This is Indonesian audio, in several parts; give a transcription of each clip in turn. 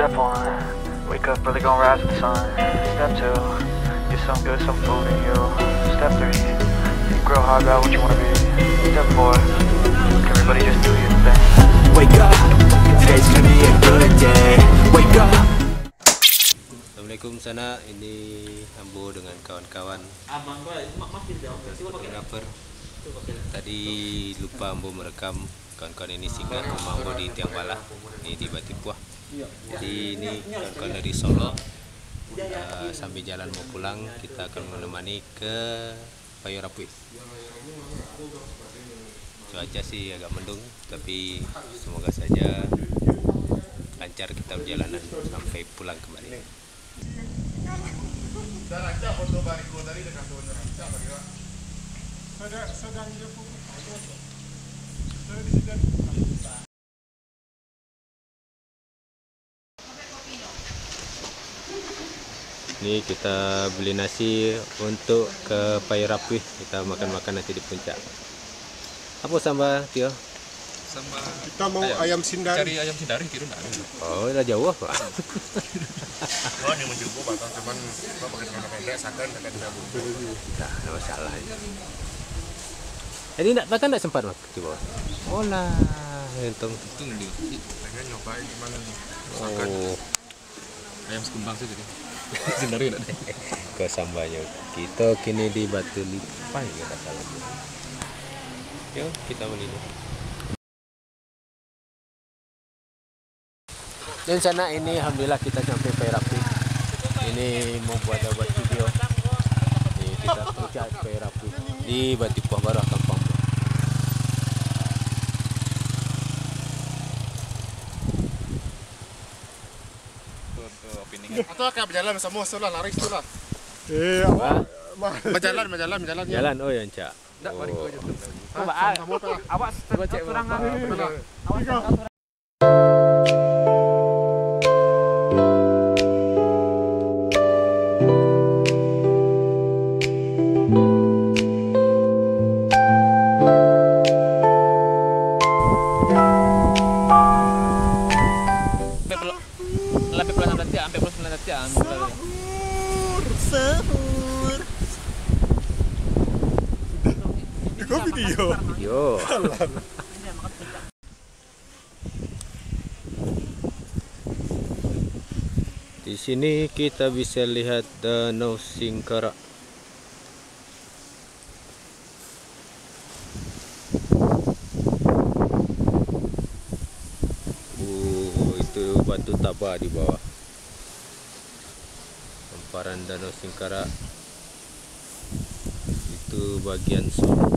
Step one, wake up early, gonna rise with the sun. Step two, get some good, some food in you. Step three, think real hard about what you wanna be. Step four, everybody just do your thing. Wake up, today's gonna be a good day. Wake up. Assalamualaikum sana, ini Ambo dengan kawan-kawan fotografer. Tadi lupa Ambo merekam, kawan-kawan ini singgah ke rumah Ambo di Tiang Bala, ini di Batipuah. Jadi ini kawan-kawan dari Solo. Sambil jalan mau pulang, kita akan menemani ke Payarapuih. Cuaca sih agak mendung, tapi semoga saja lancar kita perjalanan sampai pulang kembali. Ini kita beli nasi untuk ke Payarapuih, kita makan-makan nanti di puncak. Apa sambal, Tio? Sama kita mau ayam sindari. Cari ayam sindari kira enggak ada. Oh, udah jauh Pak. Oh, ini mencoba batang cuman pakai celana pendek sakan dekat dabu. Nah, ada masalah. Jadi enggak sempat waktu di bawah. Oh lah, untung. Untung dia. Pengen nyobain gimana nih. Oh, Ayam sekembang sih tadi. Sindari enggak ada. ke sambalnya. Kita kini di Batu Lipai kita salah. Yuk, kita beli dulu. Dan sana ini alhamdulillah kita sampai Payarapuih. Ini mau buat video. Ini kita puncak Payarapuih di Batipuah Baru Kampung. Atau kayak berjalan sama lah, lari itu lah. Berjalan. Jalan, oh ya Encak. Enggak mari gua aja. Awak cek kurang video. Di sini kita bisa lihat Danau Singkarak. Itu batu taba di bawah. Hamparan Danau Singkarak. Itu bagian Solo.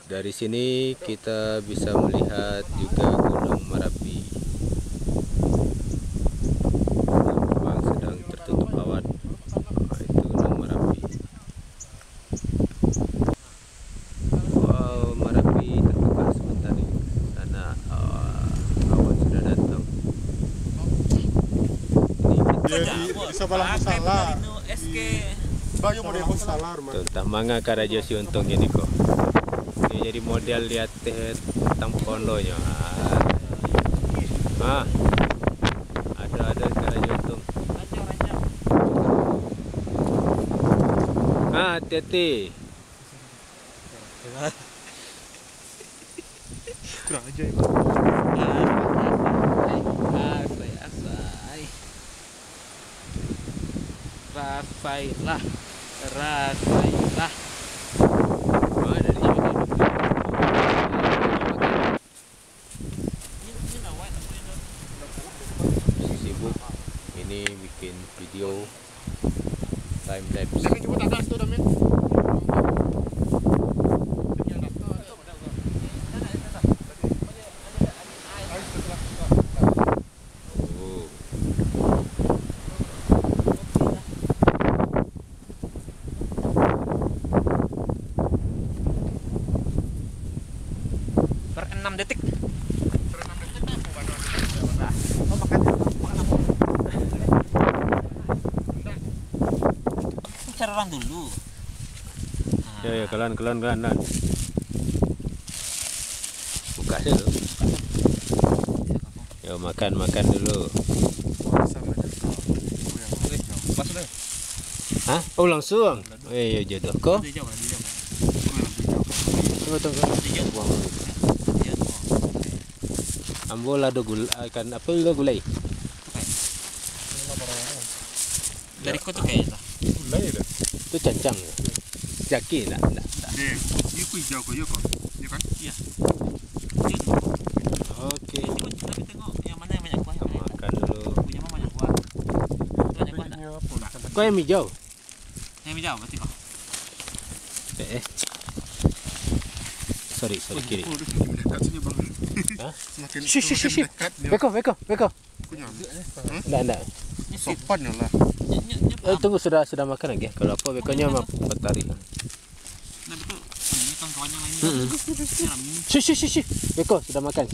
Dari sini kita bisa melihat juga Gunung Merapi. Memang sedang tertutup awan. Nah, itu Gunung Merapi. Wow, Merapi terbuka sebentar nih. Sana awan sudah datang. Ini kita di sebelah salah. Bayu mau dia salah rumah. entah manga karajo si untung ini kok. Ini jadi model lihat tampononya. Ada karajo untung. Hati-hati. Kurang aja ya. Rasailah. Dari sini. Sibuk ini bikin video time lapse. Tapi coba atas tuh Damin. Per 6 detik. Oh, makan. ntar orang dulu. Ya, kelan. Buka dulu. Yo, makan dulu. Masuk deh. Hah? Oh, langsung. Yo jodoh ko. Tunggu. Ambo lado ikan apa lo gulai? Dari kau tuh kayak itu. Gulai dah. Itu cancang. Jaki enggak. Deh, itu hijau kok, kan? Iya kan? Iya. Oke. Tapi tengok yang mana yang banyak kuah. Makan dulu. Punya mama banyak kuah. Banyak kuah enggak? Kau yang hijau? Yang hijau berarti kok. Sorry kiri. Oh, udah mendekat sini bang. Hah? Semakin mendekat. Beko. Enggak. Ini sopan ya lah. Tunggu sudah makan lagi. Kalau apa bekonya mah petari. Nah betul. Ini kan kawannya lain. Sih. Beko sudah makan.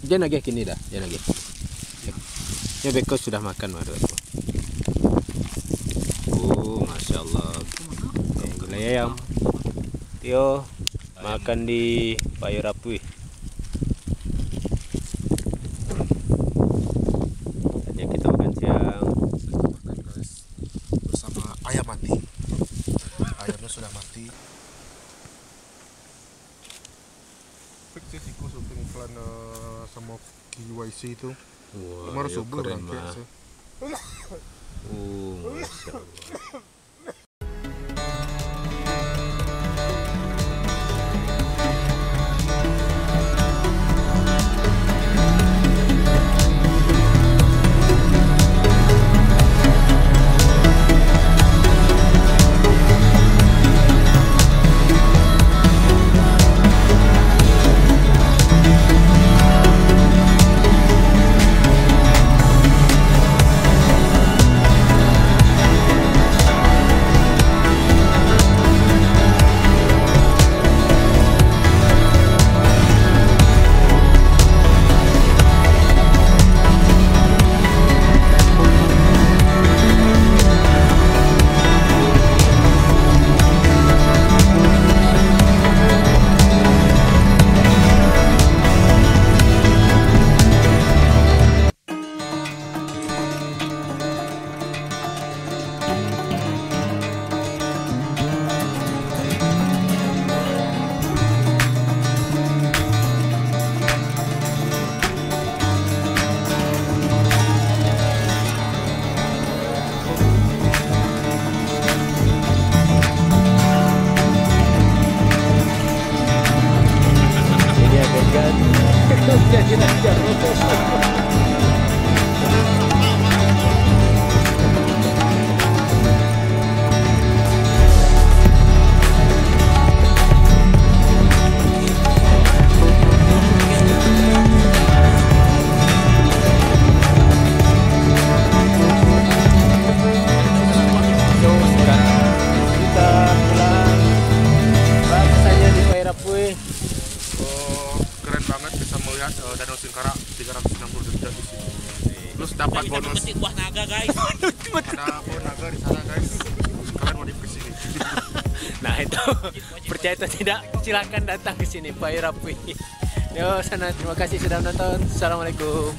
Jangan lagi kini dah. Jangan lagi. Ya beko sudah makan baru aku. Masya Allah. Gulai ayam. Tio makan di Payu Rapui. Saatnya kita makan siang. Makan guys bersama ayam mati. Ayamnya sudah mati. Fiktif sih kok syuting plan sama KYC itu. Kemarin subuh keren rangkaian mah. sih. Masya Allah. Danau Singkara 360 derajat di sini. Terus dapat Kita bonus. memetik buah naga guys. Ada pohon naga di sana guys. Kalian wajib ke sini. Nah itu percaya atau tidak, silakan datang ke sini Payu Rapui. Yo sana, terima kasih sudah menonton. Assalamualaikum.